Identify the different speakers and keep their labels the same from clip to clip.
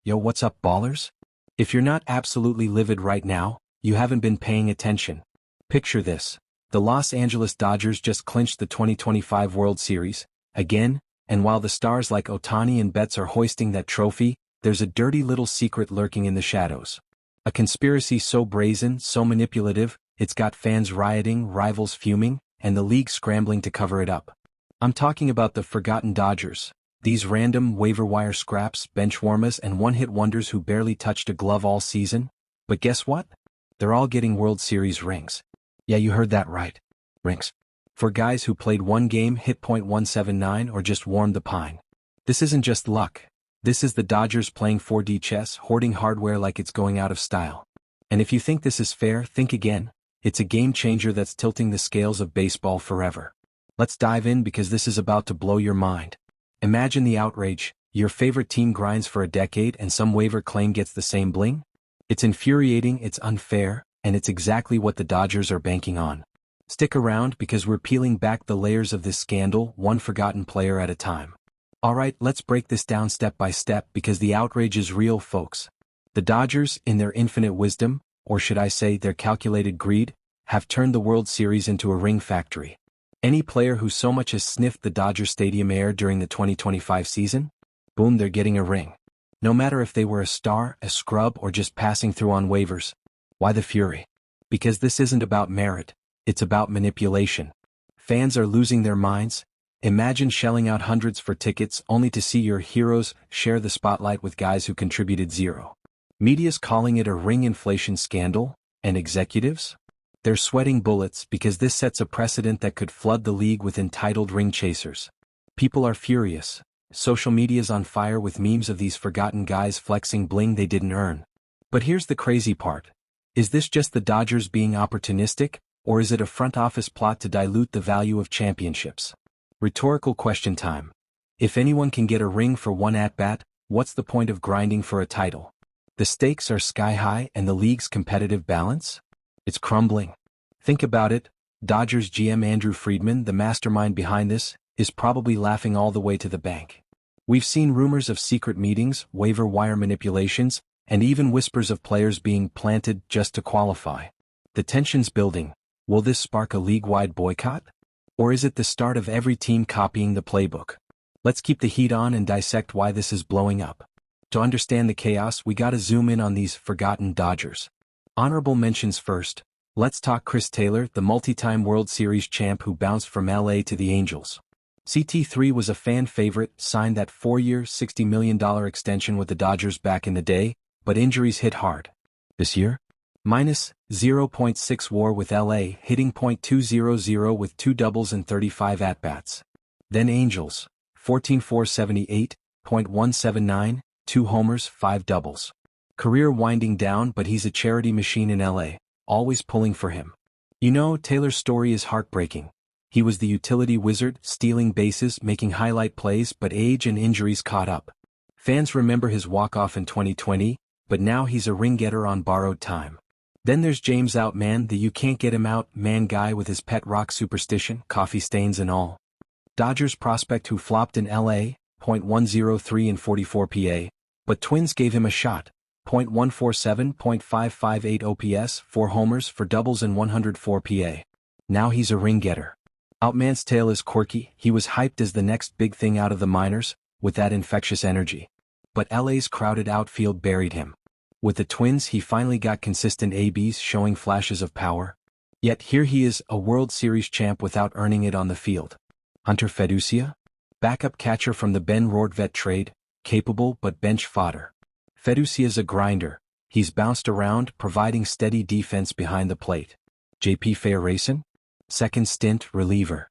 Speaker 1: Yo, what's up, ballers? If you're not absolutely livid right now, you haven't been paying attention. Picture this. The Los Angeles Dodgers just clinched the 2025 World Series, again, and while the stars like Ohtani and Betts are hoisting that trophy, there's a dirty little secret lurking in the shadows. A conspiracy so brazen, so manipulative, it's got fans rioting, rivals fuming, and the league scrambling to cover it up. I'm talking about the forgotten Dodgers. These random waiver wire scraps, benchwarmers, and one-hit wonders who barely touched a glove all season. But guess what? They're all getting World Series rings. Yeah, you heard that right. Rings. For guys who played one game, hit .179, or just warmed the pine. This isn't just luck. This is the Dodgers playing 4D chess, hoarding hardware like it's going out of style. And if you think this is fair, think again. It's a game changer that's tilting the scales of baseball forever. Let's dive in because this is about to blow your mind. Imagine the outrage. Your favorite team grinds for a decade and some waiver claim gets the same bling? It's infuriating, it's unfair, and it's exactly what the Dodgers are banking on. Stick around because we're peeling back the layers of this scandal, one forgotten player at a time. Alright, let's break this down step by step because the outrage is real, folks. The Dodgers, in their infinite wisdom, or should I say their calculated greed, have turned the World Series into a ring factory. Any player who so much as sniffed the Dodger Stadium air during the 2025 season? Boom, they're getting a ring. No matter if they were a star, a scrub, or just passing through on waivers. Why the fury? Because this isn't about merit, it's about manipulation. Fans are losing their minds. Imagine shelling out hundreds for tickets only to see your heroes share the spotlight with guys who contributed zero. Media's calling it a ring inflation scandal, and executives? They're sweating bullets because this sets a precedent that could flood the league with entitled ring chasers. People are furious. Social media's on fire with memes of these forgotten guys flexing bling they didn't earn. But here's the crazy part. Is this just the Dodgers being opportunistic, or is it a front office plot to dilute the value of championships? Rhetorical question time. If anyone can get a ring for one at-bat, what's the point of grinding for a title? The stakes are sky high and the league's competitive balance? It's crumbling. Think about it. Dodgers GM Andrew Friedman, the mastermind behind this, is probably laughing all the way to the bank. We've seen rumors of secret meetings, waiver wire manipulations, and even whispers of players being planted just to qualify. The tension's building. Will this spark a league-wide boycott? Or is it the start of every team copying the playbook? Let's keep the heat on and dissect why this is blowing up. To understand the chaos, we gotta zoom in on these forgotten Dodgers. Honorable mentions first. Let's talk Chris Taylor, the multi-time World Series champ who bounced from LA to the Angels. CT3 was a fan favorite, signed that 4-year, $60 million extension with the Dodgers back in the day, but injuries hit hard. This year? Minus 0.6 WAR with LA, hitting .200 with 2 doubles and 35 at-bats. Then Angels, 14.478, .179, 2 homers, 5 doubles. Career winding down, but he's a charity machine in LA, always pulling for him. You know, Taylor's story is heartbreaking. He was the utility wizard, stealing bases, making highlight plays, but age and injuries caught up. Fans remember his walk-off in 2020, but now he's a ring-getter on borrowed time. Then there's James Outman, the you can't get him out man guy with his pet rock superstition, coffee stains and all. Dodgers prospect who flopped in LA, .103 and 44 PA, but Twins gave him a shot. .147, .558 OPS, 4 homers, 4 doubles and 104 PA. Now he's a ring-getter. Outman's tale is quirky. He was hyped as the next big thing out of the minors, with that infectious energy. But LA's crowded outfield buried him. With the Twins he finally got consistent ABs showing flashes of power. Yet here he is, a World Series champ without earning it on the field. Hunter Feducia? Backup catcher from the Ben Rortvedt trade, capable but bench fodder. Feducia's a grinder. He's bounced around, providing steady defense behind the plate. JP Feyereisen? Second stint, reliever.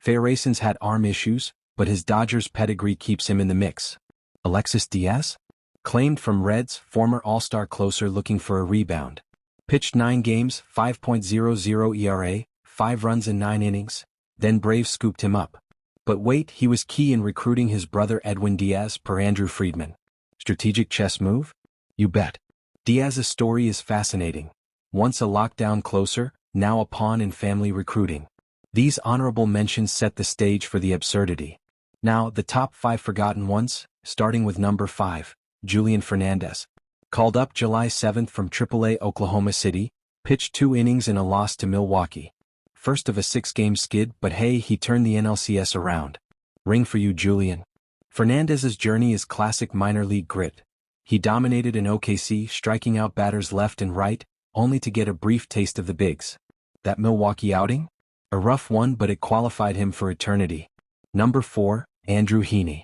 Speaker 1: Feyereisen's had arm issues, but his Dodgers pedigree keeps him in the mix. Alexis Diaz? Claimed from Reds, former All-Star closer looking for a rebound. Pitched 9 games, 5.00 ERA, 5 runs in 9 innings. Then Braves scooped him up. But wait, he was key in recruiting his brother Edwin Diaz per Andrew Friedman. Strategic chess move? You bet. Diaz's story is fascinating. Once a lockdown closer, now a pawn in family recruiting. These honorable mentions set the stage for the absurdity. Now, the top 5 forgotten ones, starting with number 5. Julian Fernandez. Called up July 7 from AAA Oklahoma City, pitched 2 innings in a loss to Milwaukee. First of a 6-game skid, but hey, he turned the NLCS around. Ring for you, Julian. Fernandez's journey is classic minor league grit. He dominated in OKC, striking out batters left and right, only to get a brief taste of the bigs. That Milwaukee outing? A rough one, but it qualified him for eternity. Number 4, Andrew Heaney.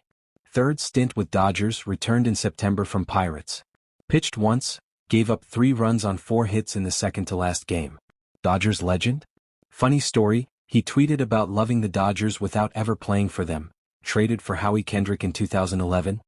Speaker 1: Third stint with Dodgers, returned in September from Pirates. Pitched once, gave up 3 runs on 4 hits in the second-to-last game. Dodgers legend? Funny story, he tweeted about loving the Dodgers without ever playing for them, traded for Howie Kendrick in 2011.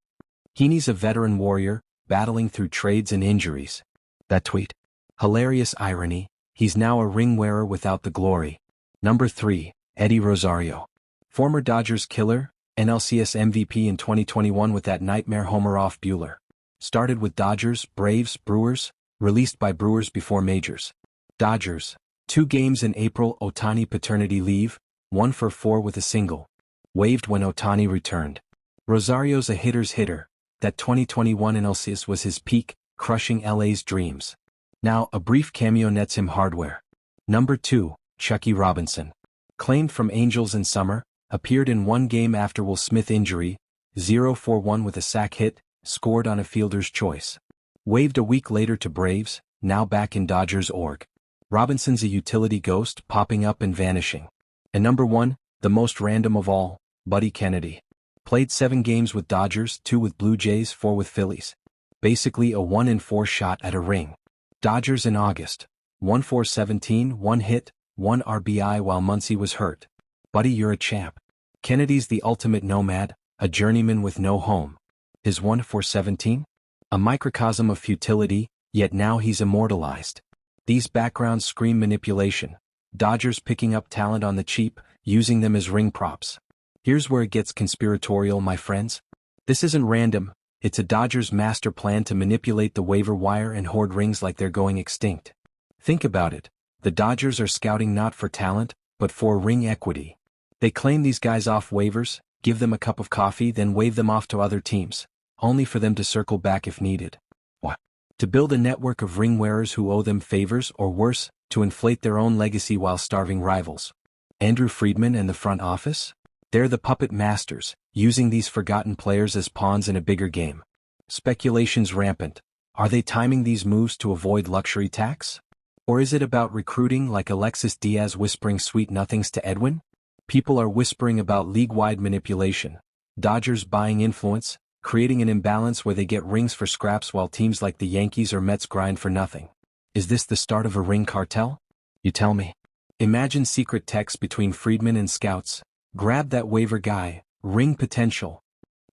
Speaker 1: Heaney's a veteran warrior, battling through trades and injuries. That tweet? Hilarious irony, he's now a ring wearer without the glory. Number 3, Eddie Rosario. Former Dodgers killer, NLCS MVP in 2021 with that nightmare homer off Buehler. Started with Dodgers, Braves, Brewers, released by Brewers before majors. Dodgers, 2 games in April. Ohtani paternity leave, 1 for 4 with a single. Waived when Ohtani returned. Rosario's a hitter's hitter. That 2021 NLCS was his peak, crushing LA's dreams. Now a brief cameo nets him hardware. Number 2, Chucky Robinson. Claimed from Angels in summer, appeared in 1 game after Will Smith injury, 0-for-1 with a sac hit, scored on a fielder's choice. Waived a week later to Braves, now back in Dodgers org. Robinson's a utility ghost, popping up and vanishing. And number 1, the most random of all, Buddy Kennedy. Played 7 games with Dodgers, 2 with Blue Jays, 4 with Phillies. Basically a 1-in-4 shot at a ring. Dodgers in August. 1-for-17, 1 hit, 1 RBI while Muncy was hurt. Buddy, you're a champ. Kennedy's the ultimate nomad, a journeyman with no home. His 1-for-17? A microcosm of futility, yet now he's immortalized. These backgrounds scream manipulation. Dodgers picking up talent on the cheap, using them as ring props. Here's where it gets conspiratorial, my friends. This isn't random, it's a Dodgers master plan to manipulate the waiver wire and hoard rings like they're going extinct. Think about it. The Dodgers are scouting not for talent, but for ring equity. They claim these guys off waivers, give them a cup of coffee, then wave them off to other teams, only for them to circle back if needed. What? To build a network of ring wearers who owe them favors, or worse, to inflate their own legacy while starving rivals. Andrew Friedman and the front office? They're the puppet masters, using these forgotten players as pawns in a bigger game. Speculation's rampant. Are they timing these moves to avoid luxury tax? Or is it about recruiting, like Alexis Diaz whispering sweet nothings to Edwin? People are whispering about league-wide manipulation. Dodgers buying influence, creating an imbalance where they get rings for scraps while teams like the Yankees or Mets grind for nothing. Is this the start of a ring cartel? You tell me. Imagine secret texts between Friedman and scouts. Grab that waiver guy, ring potential.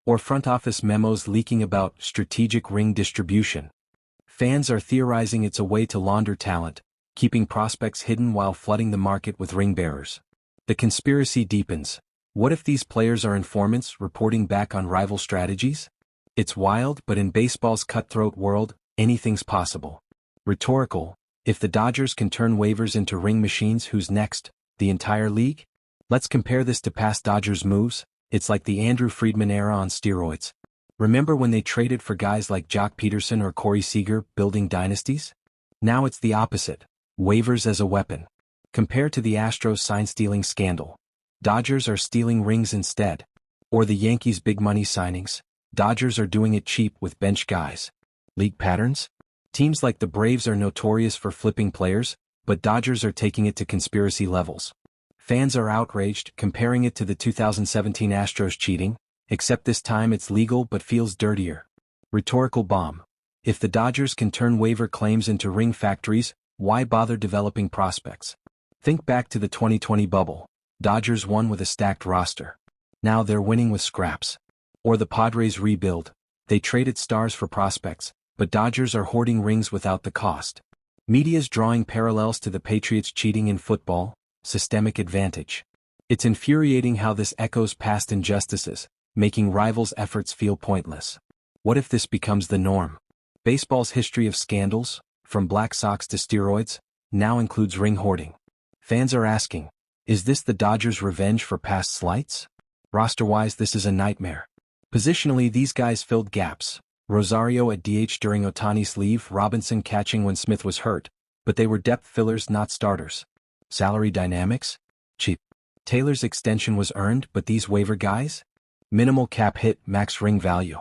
Speaker 1: Or front office memos leaking about strategic ring distribution. Fans are theorizing it's a way to launder talent, keeping prospects hidden while flooding the market with ring bearers. The conspiracy deepens. What if these players are informants reporting back on rival strategies? It's wild, but in baseball's cutthroat world, anything's possible. Rhetorical, if the Dodgers can turn waivers into ring machines, who's next? The entire league? Let's compare this to past Dodgers moves. It's like the Andrew Friedman era on steroids. Remember when they traded for guys like Jock Peterson or Corey Seager, building dynasties? Now it's the opposite. Waivers as a weapon. Compare to the Astros sign-stealing scandal. Dodgers are stealing rings instead. Or the Yankees' big money signings. Dodgers are doing it cheap with bench guys. League patterns? Teams like the Braves are notorious for flipping players, but Dodgers are taking it to conspiracy levels. Fans are outraged, comparing it to the 2017 Astros cheating, except this time it's legal but feels dirtier. Rhetorical bomb. If the Dodgers can turn waiver claims into ring factories, why bother developing prospects? Think back to the 2020 bubble. Dodgers won with a stacked roster. Now they're winning with scraps. Or the Padres rebuild. They traded stars for prospects, but Dodgers are hoarding rings without the cost. Media's drawing parallels to the Patriots cheating in football, systemic advantage. It's infuriating how this echoes past injustices, making rivals' efforts feel pointless. What if this becomes the norm? Baseball's history of scandals, from Black Sox to steroids, now includes ring hoarding. Fans are asking, is this the Dodgers' revenge for past slights? Roster-wise, this is a nightmare. Positionally, these guys filled gaps. Rosario at DH during Ohtani's leave, Robinson catching when Smith was hurt, but they were depth fillers, not starters. Salary dynamics? Cheap. Taylor's extension was earned, but these waiver guys? Minimal cap hit, max ring value.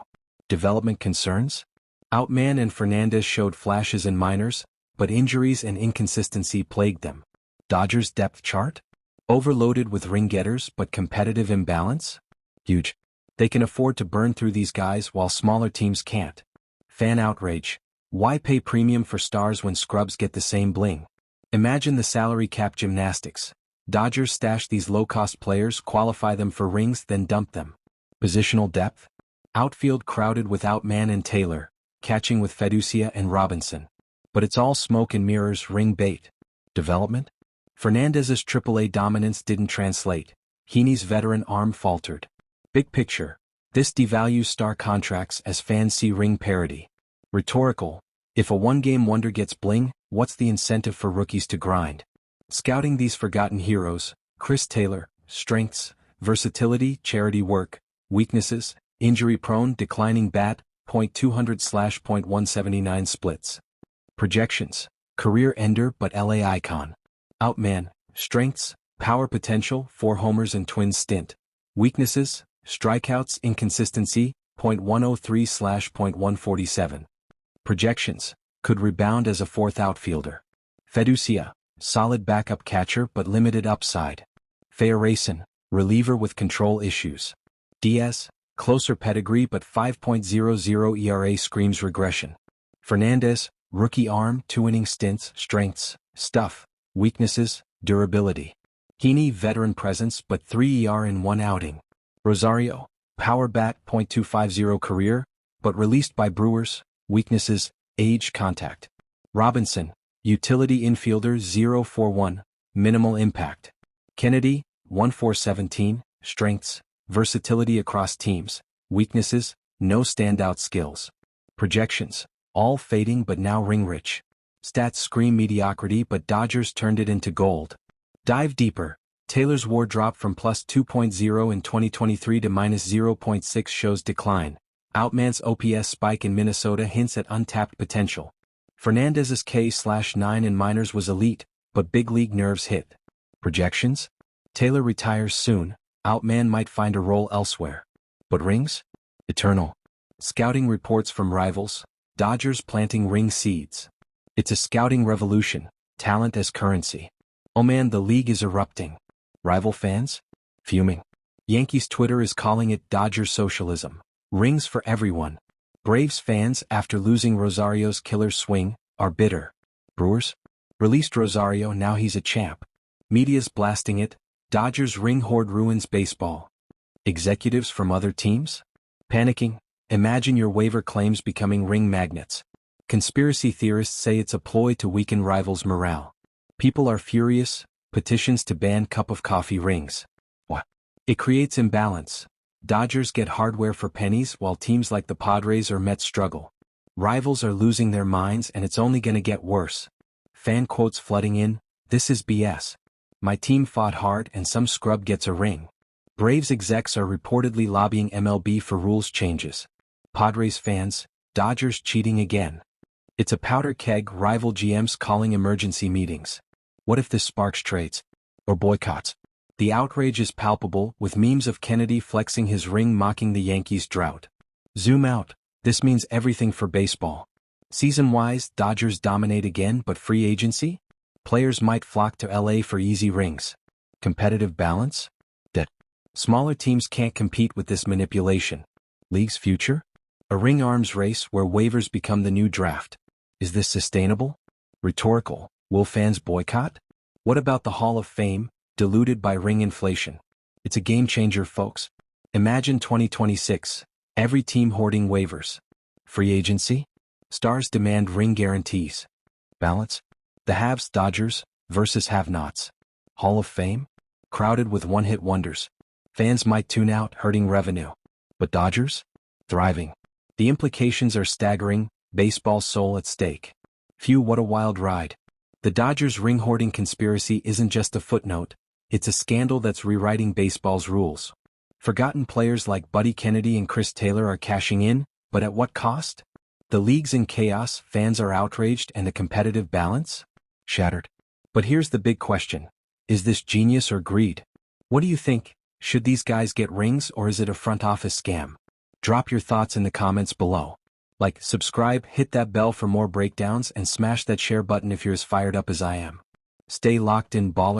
Speaker 1: Development concerns? Outman and Fernandez showed flashes in minors, but injuries and inconsistency plagued them. Dodgers depth chart? Overloaded with ring getters but competitive imbalance? Huge. They can afford to burn through these guys while smaller teams can't. Fan outrage. Why pay premium for stars when scrubs get the same bling? Imagine the salary cap gymnastics. Dodgers stash these low-cost players, qualify them for rings, then dump them. Positional depth? Outfield crowded with Outman and Taylor, catching with Fiducia and Robinson. But it's all smoke and mirrors, ring bait. Development? Fernandez's AAA dominance didn't translate. Heaney's veteran arm faltered. Big picture. This devalues star contracts as fans see ring parity. Rhetorical. If a one-game wonder gets bling, what's the incentive for rookies to grind? Scouting these forgotten heroes. Chris Taylor. Strengths, versatility, charity work. Weaknesses, injury-prone, declining bat, .200/.179 splits. Projections. Career ender but LA icon. Outman. Strengths, power potential, 4 homers and twins stint. Weaknesses, strikeouts, inconsistency, .103/.147. Projections. Could rebound as a fourth outfielder. Fiducia. Solid backup catcher but limited upside. Feyerson. Reliever with control issues. Diaz. Closer pedigree but 5.00 ERA screams regression. Fernandez. Rookie arm, 2-inning stints, strengths, stuff, weaknesses, durability. Heaney. Veteran presence but 3 ER in 1 outing. Rosario. Power bat, .250 career, but released by Brewers, weaknesses, age, contact. Robinson. Utility infielder, 0.41, minimal impact. Kennedy. 1.417, strengths, versatility across teams, weaknesses, no standout skills. Projections. All fading but now ring-rich. Stats scream mediocrity but Dodgers turned it into gold. Dive deeper. Taylor's WAR drop from +2.0 in 2023 to -0.6 shows decline. Outman's OPS spike in Minnesota hints at untapped potential. Fernandez's K/9 in minors was elite, but big league nerves hit. Projections? Taylor retires soon. Outman might find a role elsewhere. But rings? Eternal. Scouting reports from rivals. Dodgers planting ring seeds. It's a scouting revolution, talent as currency. Oh man, the league is erupting. Rival fans? Fuming. Yankees Twitter is calling it Dodger socialism. Rings for everyone. Braves fans, after losing Rosario's killer swing, are bitter. Brewers? Released Rosario, now he's a champ. Media's blasting it. Dodgers ring hoard ruins baseball. Executives from other teams? Panicking. Imagine your waiver claims becoming ring magnets. Conspiracy theorists say it's a ploy to weaken rivals' morale. People are furious. Petitions to ban cup of coffee rings. What? It creates imbalance. Dodgers get hardware for pennies while teams like the Padres or Mets struggle. Rivals are losing their minds and it's only gonna get worse. Fan quotes flooding in, "This is BS. My team fought hard and some scrub gets a ring." Braves execs are reportedly lobbying MLB for rules changes. Padres fans, Dodgers cheating again. It's a powder keg, rival GMs calling emergency meetings. What if this sparks trades? Or boycotts? The outrage is palpable, with memes of Kennedy flexing his ring mocking the Yankees' drought. Zoom out. This means everything for baseball. Season-wise, Dodgers dominate again, but free agency? Players might flock to LA for easy rings. Competitive balance? Dead. Smaller teams can't compete with this manipulation. League's future? A ring arms race where waivers become the new draft. Is this sustainable? Rhetorical. Will fans boycott? What about the Hall of Fame, diluted by ring inflation? It's a game changer, folks. Imagine 2026, every team hoarding waivers. Free agency? Stars demand ring guarantees. Balance? The haves, Dodgers, versus have-nots. Hall of Fame? Crowded with one-hit wonders. Fans might tune out, hurting revenue. But Dodgers? Thriving. The implications are staggering, baseball's soul at stake. Phew, what a wild ride. The Dodgers ring-hoarding conspiracy isn't just a footnote, it's a scandal that's rewriting baseball's rules. Forgotten players like Buddy Kennedy and Chris Taylor are cashing in, But at what cost? The league's in chaos, fans are outraged, and the competitive balance? Shattered. But here's the big question. Is this genius or greed? What do you think? Should these guys get rings or is it a front office scam? Drop your thoughts in the comments below. Like, subscribe, hit that bell for more breakdowns, and smash that share button if you're as fired up as I am. Stay locked in, baller.